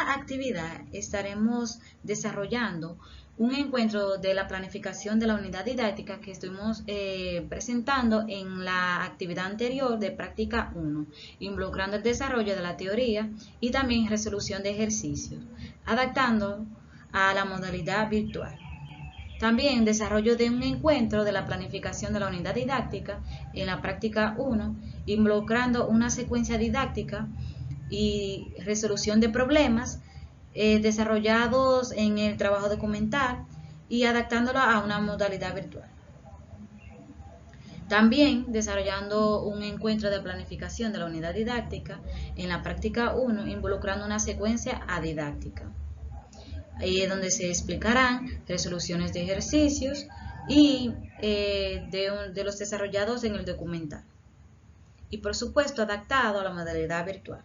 esta actividad estaremos desarrollando un encuentro de la planificación de la unidad didáctica que estuvimos presentando en la actividad anterior de práctica 1, involucrando el desarrollo de la teoría y también resolución de ejercicios, adaptando a la modalidad virtual. También desarrollo de un encuentro de la planificación de la unidad didáctica en la práctica 1, involucrando una secuencia didáctica y resolución de problemas desarrollados en el trabajo documental y adaptándolo a una modalidad virtual. También desarrollando un encuentro de planificación de la unidad didáctica en la práctica 1, involucrando una secuencia adidáctica. Ahí es donde se explicarán resoluciones de ejercicios y de los desarrollados en el documental. Y por supuesto adaptado a la modalidad virtual,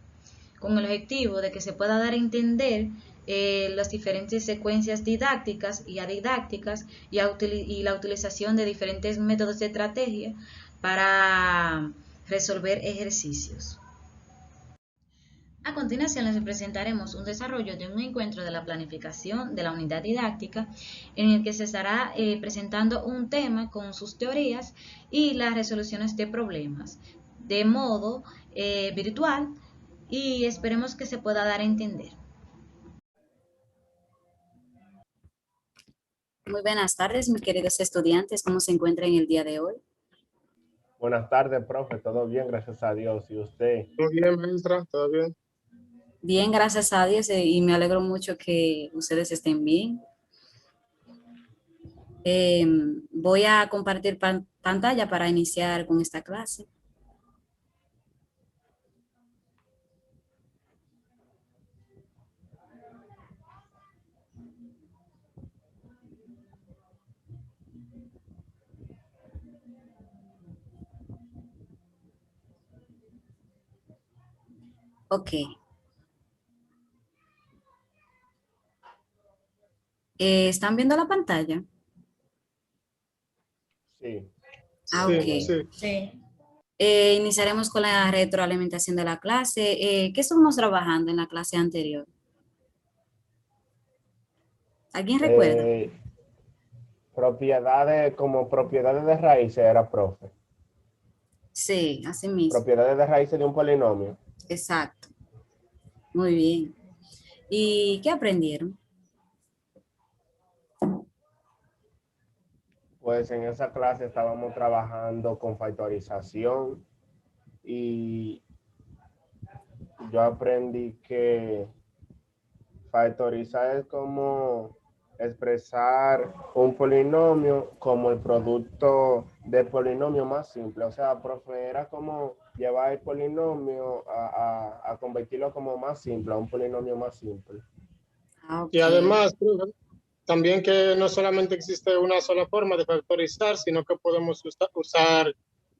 con el objetivo de que se pueda dar a entender las diferentes secuencias didácticas y adidácticas y la utilización de diferentes métodos de estrategia para resolver ejercicios. A continuación les presentaremos un desarrollo de un encuentro de la planificación de la unidad didáctica en el que se estará presentando un tema con sus teorías y las resoluciones de problemas de modo virtual y esperemos que se pueda dar a entender. Muy buenas tardes, mis queridos estudiantes. ¿Cómo se encuentran el día de hoy? Buenas tardes, profe. Todo bien, gracias a Dios. ¿Y usted? Muy bien, maestra. ¿Todo bien? Bien, gracias a Dios, y me alegro mucho que ustedes estén bien. Voy a compartir pantalla para iniciar con esta clase. Ok. ¿Están viendo la pantalla? Sí. Ah, ok. Sí. Iniciaremos con la retroalimentación de la clase. ¿Qué estuvimos trabajando en la clase anterior? ¿Alguien recuerda? Propiedades, como propiedades de raíces era, profe. Sí, así mismo. Propiedades de raíces de un polinomio. Exacto. Muy bien. ¿Y qué aprendieron? Pues en esa clase estábamos trabajando con factorización y yo aprendí que factorizar es como expresar un polinomio como el producto del polinomio más simple. O sea, profe, era como llevar el polinomio a convertirlo como más simple, a un polinomio más simple. Ah, ok. Y además, profe, también que no solamente existe una sola forma de factorizar, sino que podemos usar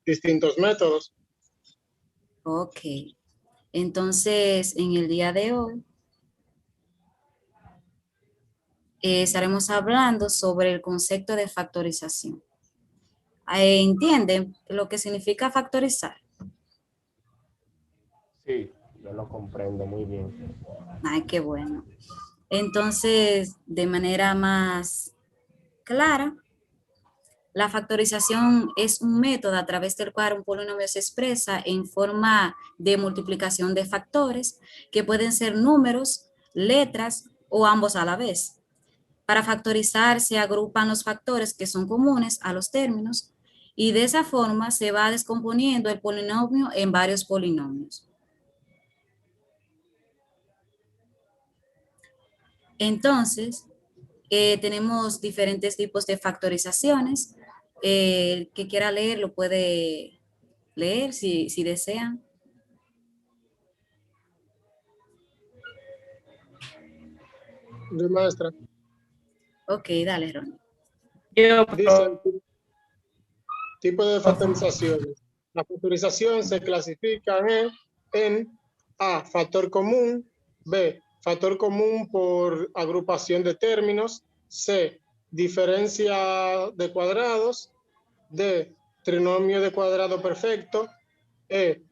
distintos métodos. Ok. Entonces, en el día de hoy, estaremos hablando sobre el concepto de factorización. ¿Entienden lo que significa factorizar? Sí, yo lo comprendo muy bien. Ay, qué bueno. Entonces, de manera más clara, la factorización es un método a través del cual un polinomio se expresa en forma de multiplicación de factores que pueden ser números, letras o ambos a la vez. Para factorizar se agrupan los factores que son comunes a los términos y de esa forma se va descomponiendo el polinomio en varios polinomios. Entonces, tenemos diferentes tipos de factorizaciones. El que quiera leer lo puede leer si desean. De maestra. Ok, dale, Ronnie. Dice, tipo de factorizaciones. La factorización se clasifica en A, factor común; B, factor común por agrupación de términos; C, diferencia de cuadrados; D, trinomio de cuadrado perfecto; E,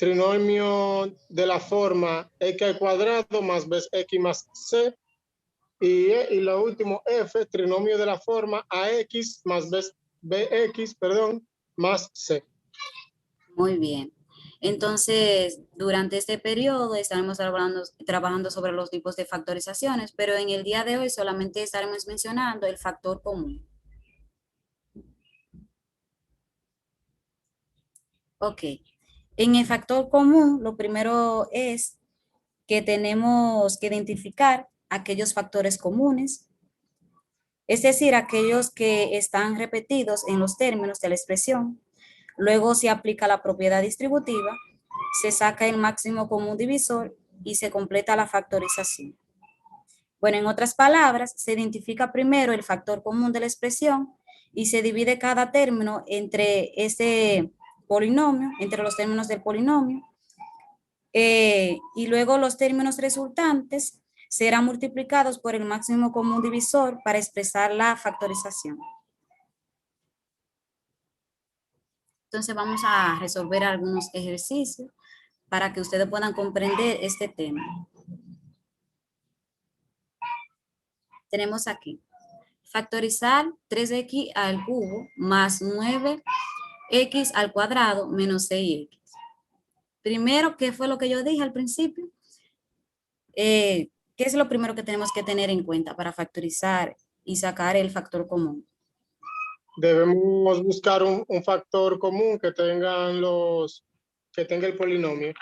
trinomio de la forma x al cuadrado más bx más c. Y lo último, f, trinomio de la forma ax más bx, perdón, más c. Muy bien. Entonces, durante este periodo estaremos trabajando sobre los tipos de factorizaciones, pero en el día de hoy solamente estaremos mencionando el factor común. Ok. En el factor común, lo primero es que tenemos que identificar aquellos factores comunes, es decir, aquellos que están repetidos en los términos de la expresión. Luego se aplica la propiedad distributiva, se saca el máximo común divisor y se completa la factorización. Bueno, en otras palabras, se identifica primero el factor común de la expresión y se divide cada término entre ese polinomio, entre los términos del polinomio, y luego los términos resultantes serán multiplicados por el máximo común divisor para expresar la factorización. Entonces vamos a resolver algunos ejercicios para que ustedes puedan comprender este tema. Tenemos aquí, factorizar 3x al cubo más 9x al cuadrado menos 6x. Primero, ¿qué fue lo que yo dije al principio? ¿Qué es lo primero que tenemos que tener en cuenta para factorizar y sacar el factor común? Debemos buscar un factor común que tenga el polinomio.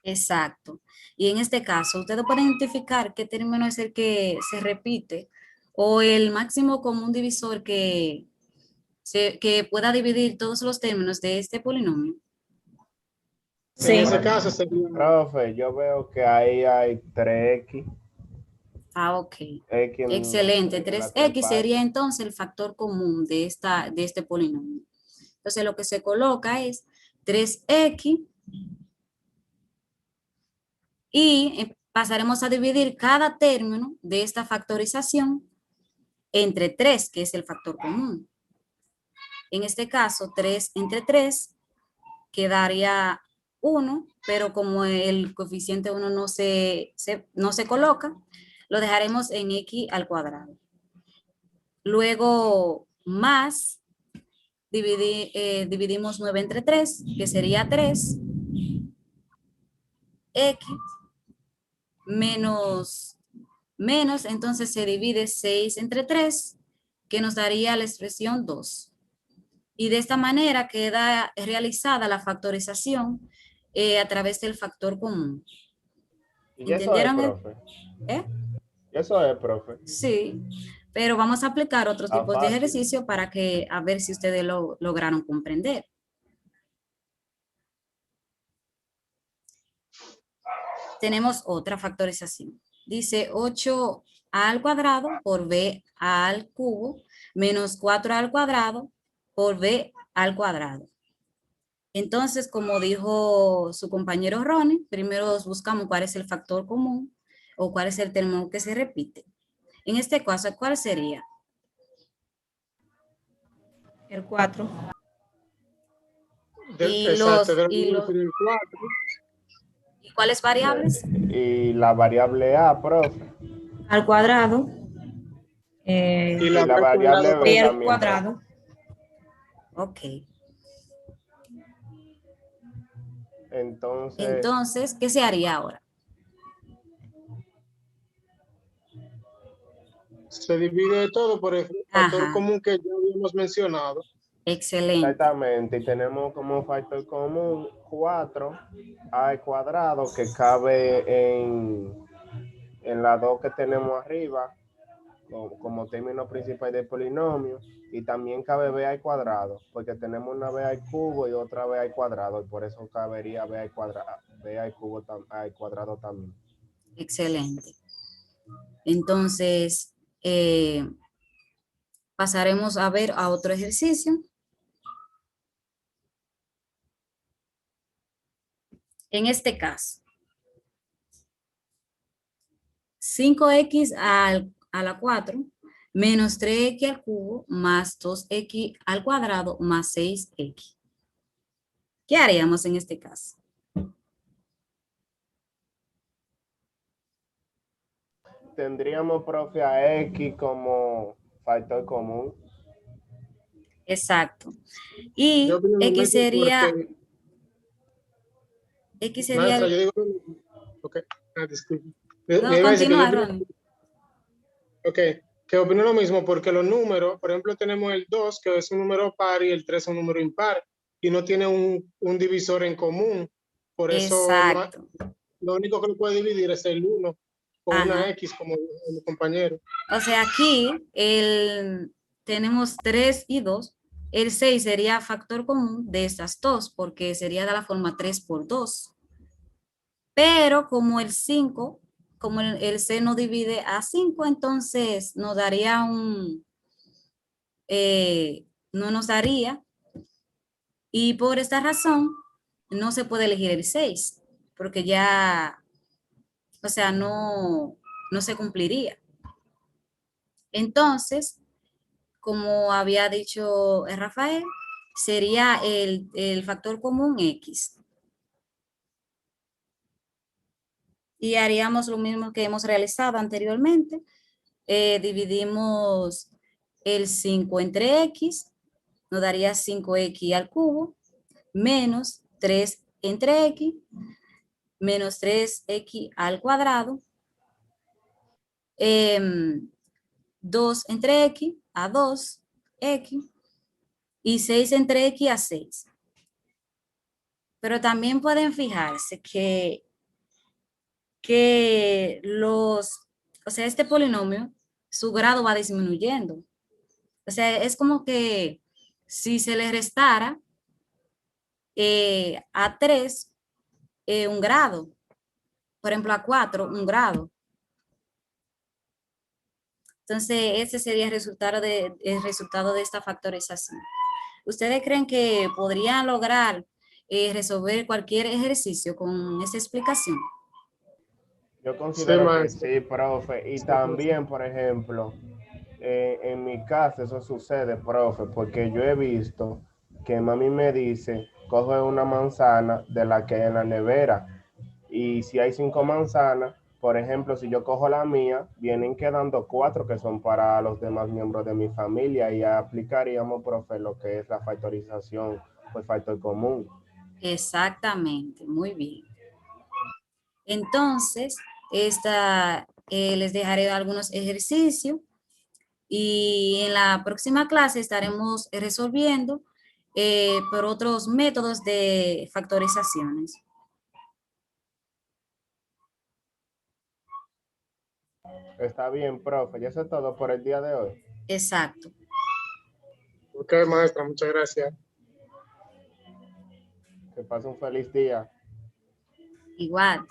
Exacto. Y en este caso, ustedes pueden identificar qué término es el que se repite o el máximo común divisor que pueda dividir todos los términos de este polinomio. Sí. En ese caso sería... Profe, yo veo que ahí hay 3x. Ah, ok. X Excelente. 3x sería entonces el factor común de este polinomio. Entonces lo que se coloca es 3x y pasaremos a dividir cada término de esta factorización entre 3, que es el factor común. En este caso, 3 entre 3 quedaría 1, pero como el coeficiente 1 no se coloca, lo dejaremos en x al cuadrado. Luego, más, dividimos 9 entre 3, que sería 3, x, menos, entonces se divide 6 entre 3, que nos daría la expresión 2. Y de esta manera queda realizada la factorización a través del factor común. ¿Y eso es, profe? Eso es, profe. Sí, pero vamos a aplicar otros tipos de ejercicio para que a ver si ustedes lo lograron comprender. Tenemos otra factorización. Dice 8a al cuadrado por b al cubo menos 4a al cuadrado por b al cuadrado. Entonces, como dijo su compañero Ronnie, primero buscamos cuál es el factor común o cuál es el término que se repite. En este caso, ¿cuál sería? El 4. ¿Y cuáles variables? Y la variable a, profe. Al cuadrado. Y la variable b al también, cuadrado. Ok. Entonces, ¿qué se haría ahora? Se divide todo por el factor común que ya habíamos mencionado. Excelente. Exactamente, y tenemos como factor común 4a al cuadrado que cabe en las dos que tenemos arriba como término principal del polinomio, y también cabe b al cuadrado porque tenemos una b al cubo y otra b al cuadrado, y por eso cabería b al cuadrado también. Excelente. Entonces, pasaremos a ver a otro ejercicio. En este caso, 5x a la 4 menos 3x al cubo más 2x al cuadrado más 6x. ¿Qué haríamos en este caso? tendríamos, profe, a X como factor común. Exacto. Y Yo opino lo mismo X sería, porque, X sería maestra, el... yo digo, ok, disculpe. No, Le iba a decir que yo continúa, opino, Ronnie. ok, que opino lo mismo porque los números, por ejemplo, tenemos el 2, que es un número par, y el 3 es un número impar, y no tiene un divisor en común. Por eso, no, Exacto. lo único que lo puede dividir es el 1 con una Ajá. X, como dijo mi compañero. O sea, aquí tenemos 3 y 2. El 6 sería factor común de estas dos, porque sería de la forma 3 por 2. Pero como el 5, como el seno divide a 5, entonces nos daría no nos daría. Y por esta razón, no se puede elegir el 6, porque ya, o sea, no se cumpliría. Entonces, como había dicho Rafael, sería el factor común X. Y haríamos lo mismo que hemos realizado anteriormente. Dividimos el 5 entre X, nos daría 5X al cubo, menos 3 entre X, menos 3X al cuadrado, 2 entre X a 2X, y 6 entre X a 6. Pero también pueden fijarse que o sea, este polinomio, su grado va disminuyendo. O sea, es como que si se le restara a 3 un grado, por ejemplo, a 4 un grado. Entonces, ese sería el resultado de esta factorización. ¿Ustedes creen que podrían lograr resolver cualquier ejercicio con esa explicación? Yo Sí, considero que maestra. sí, profe. Y Sí, maestra. también, por ejemplo, en mi casa eso sucede, profe, porque yo he visto que mami me dice, coge una manzana de la que hay en la nevera. Y si hay 5 manzanas, por ejemplo, si yo cojo la mía, vienen quedando 4 que son para los demás miembros de mi familia y aplicaríamos, profe, lo que es la factorización por factor común. Exactamente, muy bien. Entonces, les dejaré algunos ejercicios y en la próxima clase estaremos resolviendo por otros métodos de factorizaciones. Está bien, profe. Y eso es todo por el día de hoy. Exacto. Ok, maestra, muchas gracias. Que pase un feliz día. Igual.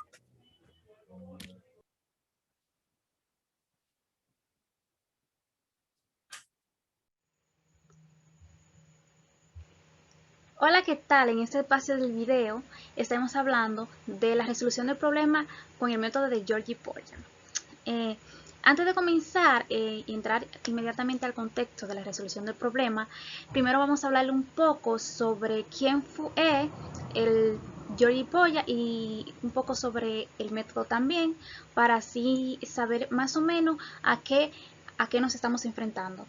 Hola, ¿qué tal? En este espacio del video estamos hablando de la resolución del problema con el método de Georgi-Porgy. Antes de comenzar y entrar inmediatamente al contexto de la resolución del problema, primero vamos a hablarle un poco sobre quién fue el Georgi-Porgy y un poco sobre el método también, para así saber más o menos a qué nos estamos enfrentando.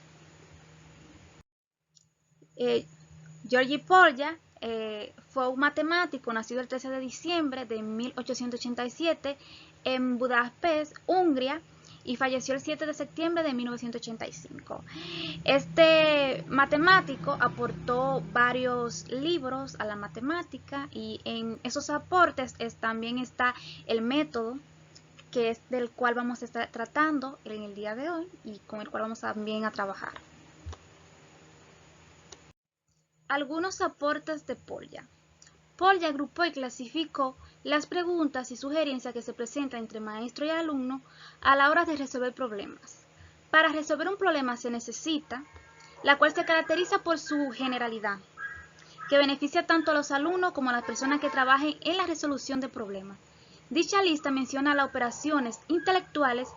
Georgi-Porgy fue un matemático nacido el 13 de diciembre de 1887 en Budapest, Hungría, y falleció el 7 de septiembre de 1985. Este matemático aportó varios libros a la matemática y en esos aportes también está el método, que es del cual vamos a estar tratando en el día de hoy y con el cual vamos también a trabajar. Algunos aportes de Porgy. Porgy agrupó y clasificó las preguntas y sugerencias que se presentan entre maestro y alumno a la hora de resolver problemas. Para resolver un problema se necesita, la cual se caracteriza por su generalidad, que beneficia tanto a los alumnos como a las personas que trabajen en la resolución de problemas. Dicha lista menciona las operaciones intelectuales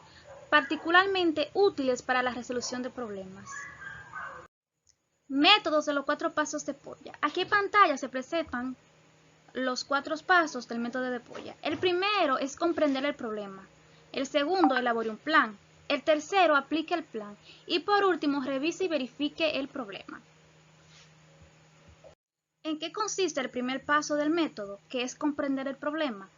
particularmente útiles para la resolución de problemas. Métodos de los 4 pasos de Porgy. Aquí en pantalla se presentan los 4 pasos del método de Porgy. El primero es comprender el problema. El segundo, elabore un plan. El tercero, aplique el plan. Y por último, revise y verifique el problema. ¿En qué consiste el primer paso del método, que es comprender el problema?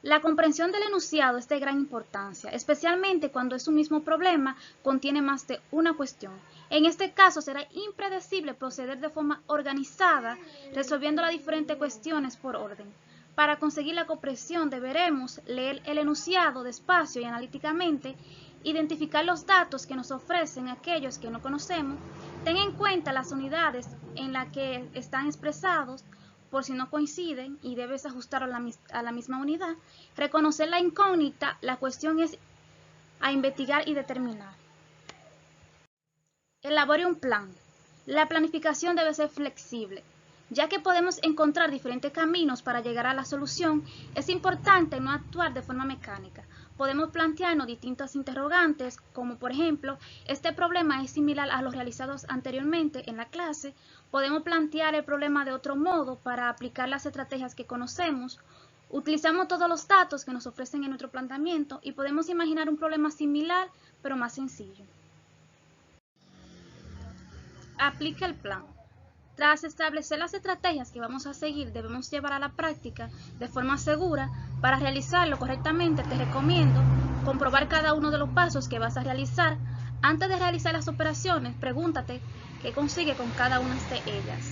La comprensión del enunciado es de gran importancia, especialmente cuando es un mismo problema contiene más de una cuestión. En este caso será impredecible proceder de forma organizada, resolviendo las diferentes cuestiones por orden. Para conseguir la comprensión deberemos leer el enunciado despacio y analíticamente, identificar los datos que nos ofrecen aquellos que no conocemos, tener en cuenta las unidades en las que están expresados, por si no coinciden y debes ajustar a la misma unidad, reconocer la incógnita, la cuestión es a investigar y determinar. Elabore un plan. La planificación debe ser flexible. Ya que podemos encontrar diferentes caminos para llegar a la solución, es importante no actuar de forma mecánica. Podemos plantearnos distintos interrogantes, como por ejemplo, ¿este problema es similar a los realizados anteriormente en la clase? Podemos plantear el problema de otro modo para aplicar las estrategias que conocemos. Utilizamos todos los datos que nos ofrecen en nuestro planteamiento y podemos imaginar un problema similar, pero más sencillo. Aplica el plan. Tras establecer las estrategias que vamos a seguir, debemos llevar a la práctica de forma segura. Para realizarlo correctamente, te recomiendo comprobar cada uno de los pasos que vas a realizar. Antes de realizar las operaciones, pregúntate qué consigue con cada una de ellas.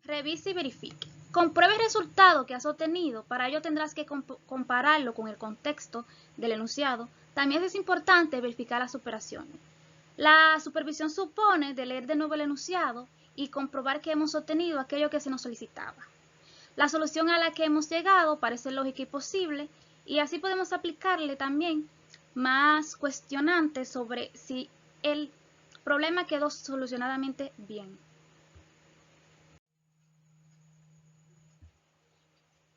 Revise y verifique. Compruebe el resultado que has obtenido. Para ello tendrás que compararlo con el contexto del enunciado. También es importante verificar las operaciones. La supervisión supone de leer de nuevo el enunciado y comprobar que hemos obtenido aquello que se nos solicitaba. La solución a la que hemos llegado parece lógica y posible, y así podemos aplicarle también más cuestionantes sobre si el problema quedó solucionadamente bien.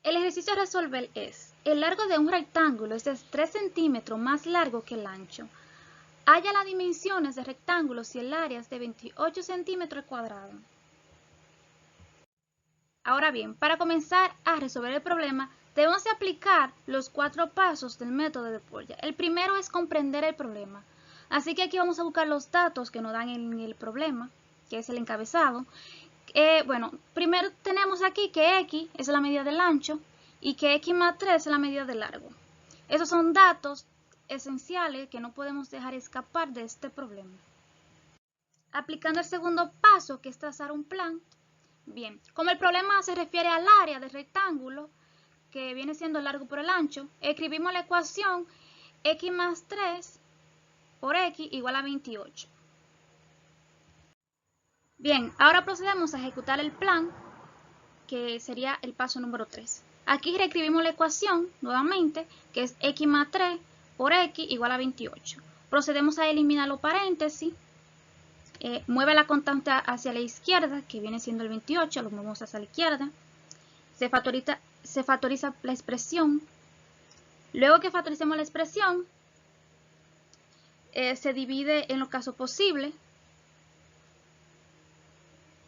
El ejercicio a resolver es: el largo de un rectángulo es de 3 centímetros más largo que el ancho. Halla las dimensiones del rectángulo si el área es de 28 centímetros cuadrados. Ahora bien, para comenzar a resolver el problema, debemos de aplicar los 4 pasos del método de Polya. El primero es comprender el problema. Así que aquí vamos a buscar los datos que nos dan en el problema, que es el encabezado. Primero tenemos aquí que X es la medida del ancho y que X más 3 es la medida del largo. Esos son datos esenciales que no podemos dejar escapar de este problema. Aplicando el segundo paso, que es trazar un plan. Bien, como el problema se refiere al área del rectángulo, que viene siendo el largo por el ancho, escribimos la ecuación X más 3 por X igual a 28. Bien, ahora procedemos a ejecutar el plan, que sería el paso número 3. Aquí reescribimos la ecuación nuevamente, que es X más 3 por X igual a 28. Procedemos a eliminar los paréntesis. Mueve la constante hacia la izquierda, que viene siendo el 28, lo movemos hacia la izquierda. Se factoriza la expresión. Luego que factoricemos la expresión, se divide en los casos posibles.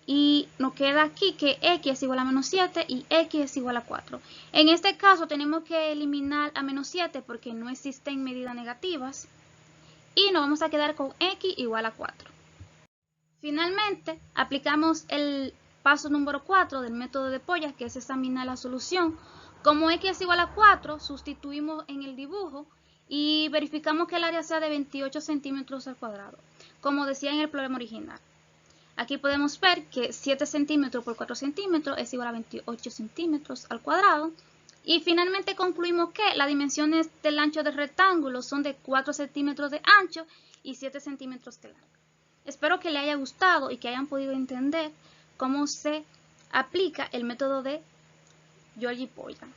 Y nos queda aquí que X es igual a menos 7 y X es igual a 4. En este caso tenemos que eliminar a menos 7 porque no existen medidas negativas. Y nos vamos a quedar con X igual a 4. Finalmente, aplicamos el paso número 4 del método de Polya, que es examinar la solución. Como X es igual a 4, sustituimos en el dibujo y verificamos que el área sea de 28 centímetros al cuadrado, como decía en el problema original. Aquí podemos ver que 7 centímetros por 4 centímetros es igual a 28 centímetros al cuadrado. Y finalmente concluimos que las dimensiones del ancho del rectángulo son de 4 centímetros de ancho y 7 centímetros de largo. Espero que les haya gustado y que hayan podido entender cómo se aplica el método de Georgi Polya.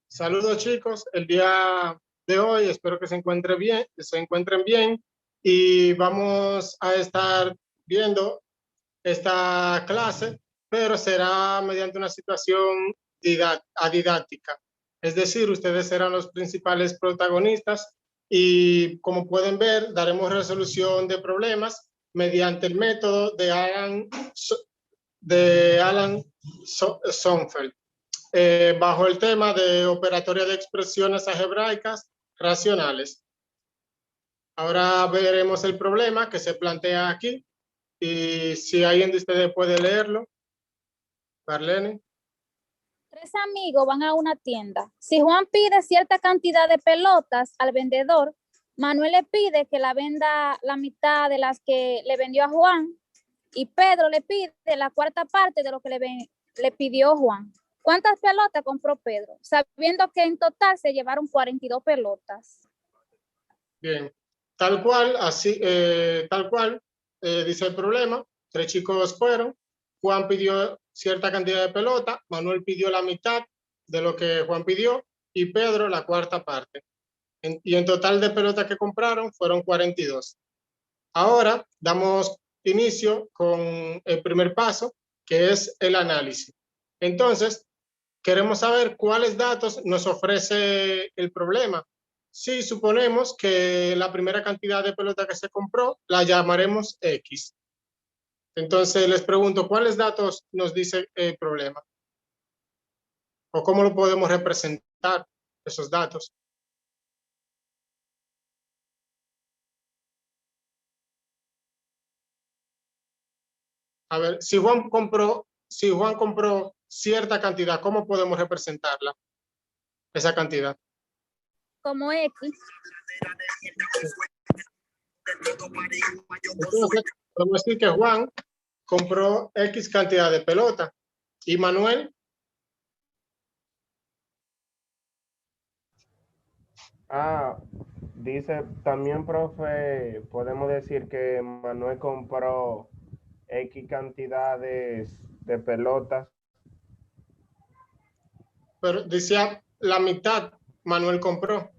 Saludos chicos, el día de hoy espero que se encuentren bien y vamos a estar viendo esta clase, pero será mediante una situación didáctica. Es decir, ustedes serán los principales protagonistas y como pueden ver, daremos resolución de problemas mediante el método de de Alan Sonfeld, bajo el tema de operatoria de expresiones algebraicas racionales. Ahora veremos el problema que se plantea aquí y si alguien de ustedes puede leerlo. Marlene. 3 amigos van a una tienda. Si Juan pide cierta cantidad de pelotas al vendedor, Manuel le pide que la venda la mitad de las que le vendió a Juan y Pedro le pide la cuarta parte de lo que le pidió Juan. ¿Cuántas pelotas compró Pedro? Sabiendo que en total se llevaron 42 pelotas. Bien, tal cual, así, dice el problema. 3 chicos fueron. Juan pidió cierta cantidad de pelota, Manuel pidió la mitad de lo que Juan pidió y Pedro la cuarta parte. Y en total de pelotas que compraron fueron 42. Ahora damos inicio con el primer paso, que es el análisis. Entonces, queremos saber cuáles datos nos ofrece el problema. Si suponemos que la primera cantidad de pelota que se compró la llamaremos X. Entonces les pregunto, ¿cuáles datos nos dice el problema? ¿O cómo lo podemos representar, esos datos? A ver, si Juan compró cierta cantidad, ¿cómo podemos representarla? Esa cantidad. Como X. Entonces, podemos decir que Juan compró X cantidad de pelota. ¿Y Manuel? Dice también, profe, podemos decir que Manuel compró X cantidades de pelotas. Pero decía la mitad Manuel compró.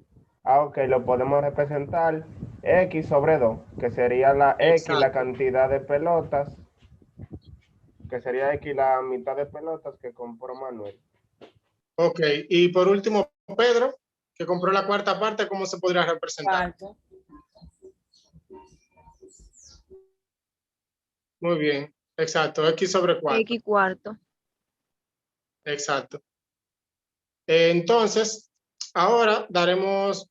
Ok, lo podemos representar X sobre 2, que sería la X, Exacto. la cantidad de pelotas, que sería X la mitad de pelotas que compró Manuel. Ok, y por último, Pedro, que compró la cuarta parte, ¿cómo se podría representar? Cuarto. Muy bien, exacto, X sobre 4. X cuarto. Exacto. Entonces, ahora daremos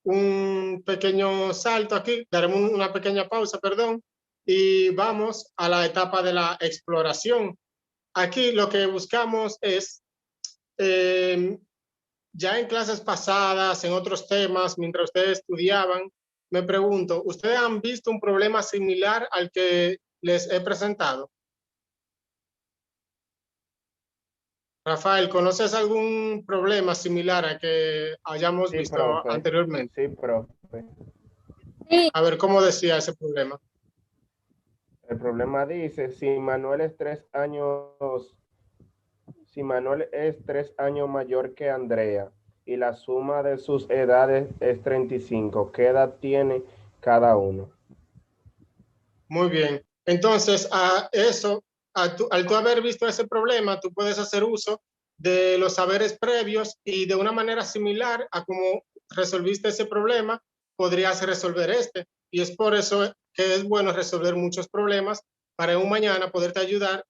un pequeño salto aquí, daremos una pequeña pausa, perdón, y vamos a la etapa de la exploración. Aquí lo que buscamos es, ya en clases pasadas, en otros temas, mientras ustedes estudiaban, me pregunto, ¿ustedes han visto un problema similar al que les he presentado? Rafael, ¿conoces algún problema similar al que hayamos Sí, visto profe. anteriormente? Sí, profe. Sí. A ver, ¿cómo decía ese problema? El problema dice, si Manuel es 3 años mayor que Andrea y la suma de sus edades es 35, ¿qué edad tiene cada uno? Muy bien. Entonces, al tú haber visto ese problema, tú puedes hacer uso de los saberes previos y de una manera similar a cómo resolviste ese problema, podrías resolver este. Y es por eso que es bueno resolver muchos problemas para un mañana poderte ayudar,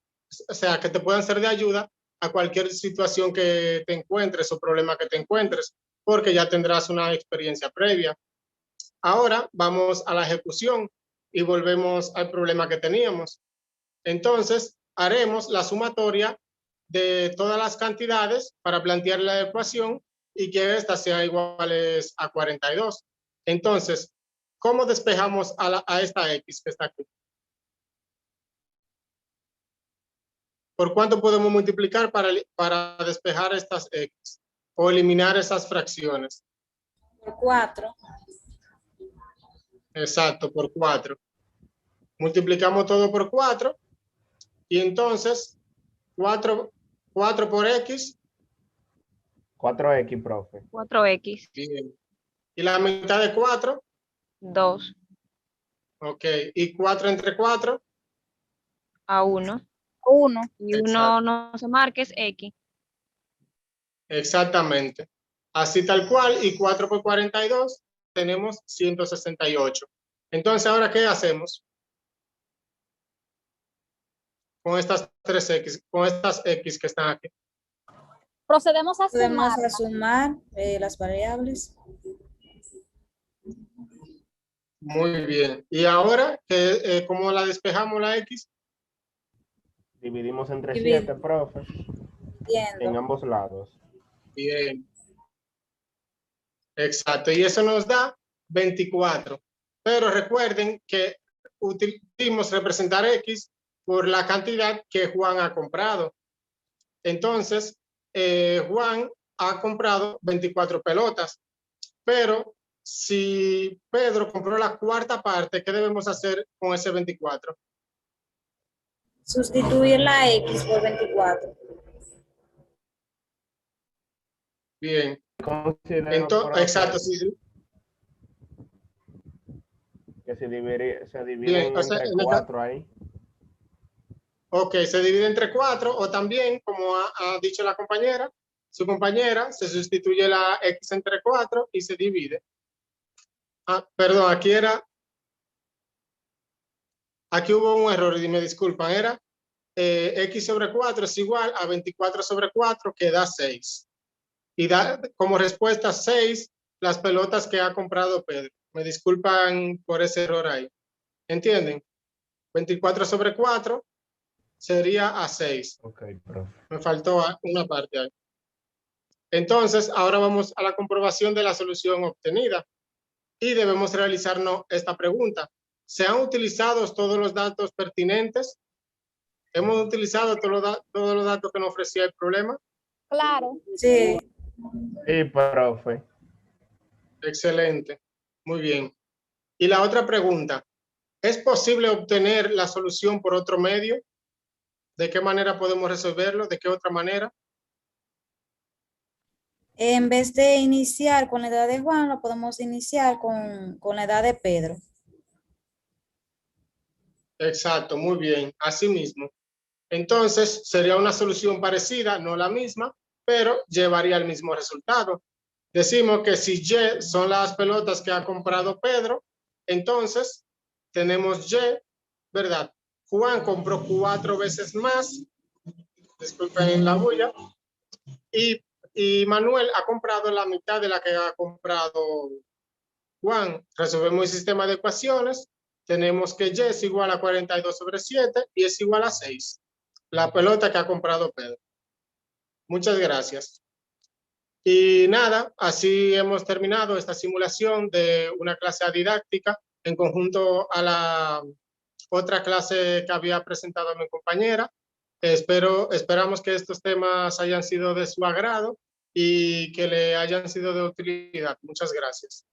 o sea, que te puedan ser de ayuda a cualquier situación que te encuentres o problema que te encuentres, porque ya tendrás una experiencia previa. Ahora vamos a la ejecución y volvemos al problema que teníamos. Entonces, haremos la sumatoria de todas las cantidades para plantear la ecuación y que estas sean iguales a 42. Entonces, ¿cómo despejamos a esta X que está aquí? ¿Por cuánto podemos multiplicar para despejar estas X o eliminar esas fracciones? Por 4. Exacto, por 4. Multiplicamos todo por 4 y entonces 4 por X. 4X, profe. 4X. Bien. ¿Y la mitad de 4? 2. Ok. ¿Y 4 entre 4? A 1. 1. Y uno Exacto. no se marca, es X. Exactamente. Así tal cual. Y 4 por 42 tenemos 168. Entonces, ¿ahora qué hacemos? con estas 3x, con estas x que están aquí? Procedemos a Podemos sumar. sumar las variables. Muy bien. Y ahora, ¿cómo la despejamos la x? Dividimos entre Dividir. 7, profe, en Entiendo. ambos lados. Bien. Exacto. Y eso nos da 24. Pero recuerden que utilizamos representar x por la cantidad que Juan ha comprado. Entonces, Juan ha comprado 24 pelotas. Pero si Pedro compró la cuarta parte, ¿qué debemos hacer con ese 24? Sustituir la x por 24. Bien. Considero, Entonces, profe, exacto. Sí. que se dividen Bien, o sea, entre en el 4 ahí. Ok, se divide entre 4 o también, como ha dicho la compañera, su compañera, se sustituye la x entre 4 y se divide. Perdón, aquí hubo un error y me disculpan, era x sobre 4 es igual a 24 sobre 4 que da 6. Y da como respuesta 6 las pelotas que ha comprado Pedro. Me disculpan por ese error ahí. ¿Entienden? 24 sobre 4 sería a 6. Ok, profe. Me faltó una parte ahí. Entonces, ahora vamos a la comprobación de la solución obtenida y debemos realizarnos esta pregunta. ¿Se han utilizado todos los datos pertinentes? ¿Hemos utilizado todos los datos que nos ofrecía el problema? Claro. Sí. Sí, profe. Excelente. Muy bien. Y la otra pregunta, ¿es posible obtener la solución por otro medio? ¿De qué manera podemos resolverlo? ¿De qué otra manera? En vez de iniciar con la edad de Juan, lo podemos iniciar con la edad de Pedro. Exacto, muy bien. Así mismo. Entonces, sería una solución parecida, no la misma, pero llevaría al mismo resultado. Decimos que si Y son las pelotas que ha comprado Pedro, entonces tenemos Y, ¿verdad? Juan compró 4 veces más, disculpen la bulla, y Manuel ha comprado la mitad de la que ha comprado Juan. Resolvemos el sistema de ecuaciones, tenemos que Y es igual a 42 sobre 7 y es igual a 6. La pelota que ha comprado Pedro. Muchas gracias. Y nada, así hemos terminado esta simulación de una clase didáctica en conjunto a la otra clase que había presentado mi compañera. Esperamos que estos temas hayan sido de su agrado y que le hayan sido de utilidad. Muchas gracias.